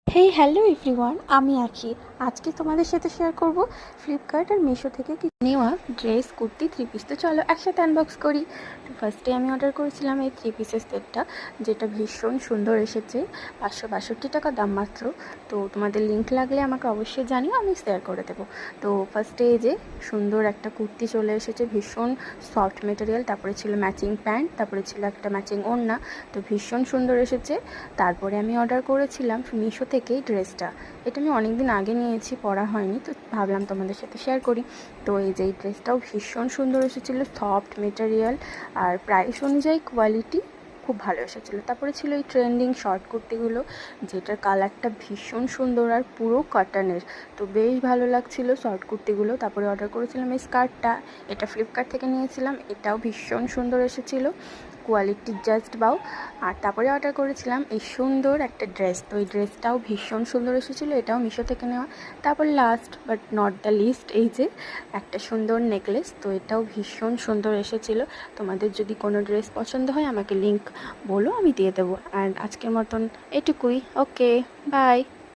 Hey hello everyone, আমি আঁখি। আজকে তোমাদের সাথে শেয়ার করব ফ্লিপকার্ট আর মিশো থেকে নেওয়া ড্রেস, কুর্তি, থ্রি পিস। তো চলো একসাথে আনবক্স করি। তো ফার্স্টে আমি অর্ডার করেছিলাম এই থ্রি পিসের সেটটা, যেটা ভীষণ সুন্দর এসেছে। 562 টাকা দাম মাত্র। তো তোমাদের লিঙ্ক লাগলে আমাকে অবশ্যই জানিও, আমি শেয়ার করে দেবো। তো ফার্স্টে এই যে সুন্দর একটা কুর্তি চলে এসেছে, ভীষণ সফট মেটেরিয়াল। তারপরে ছিল ম্যাচিং প্যান্ট, তারপরে ছিল একটা ম্যাচিং ওড়না। তো ভীষণ সুন্দর এসেছে। তারপরে আমি অর্ডার করেছিলাম মিশো থেকেই ড্রেসটা। এটা আমি অনেক দিন আগে নিয়েছি, পরা হয়নি, তো ভাবলাম তোমাদের সাথে শেয়ার করি। তো এই যে এই ড্রেসটাও ভীষণ সুন্দর এসেছিলো, সফট মেটেরিয়াল আর প্রাইস অনুযায়ী কোয়ালিটি খুব ভালো এসেছিলো। তারপরে ছিল এই ট্রেন্ডিং শর্ট কুর্তিগুলো, যেটার কালারটা ভীষণ সুন্দর আর পুরো কটনের। তো বেশ ভালো লাগছিলো শর্ট কুর্তিগুলো। তারপরে অর্ডার করেছিলাম এই স্কার্টটা, এটা ফ্লিপকার্ট থেকে নিয়েছিলাম। এটাও ভীষণ সুন্দর এসেছিলো, কোয়ালিটি জাস্ট বাও। আর তারপরে অর্ডার করেছিলাম এই সুন্দর একটা ড্রেস। তো এই ড্রেসটাও ভীষণ সুন্দর এসেছিলো, এটাও মিশো থেকে নেওয়া। তারপর last but not the least, এই যে একটা সুন্দর নেকলেস। তো এটাও ভীষণ সুন্দর এসেছিলো। তোমাদের যদি কোনো ড্রেস পছন্দ হয় আমাকে লিঙ্ক বলো, আমি দিয়ে দেবো। আর আজকের মতন এটুকুই। ওকে, বাই।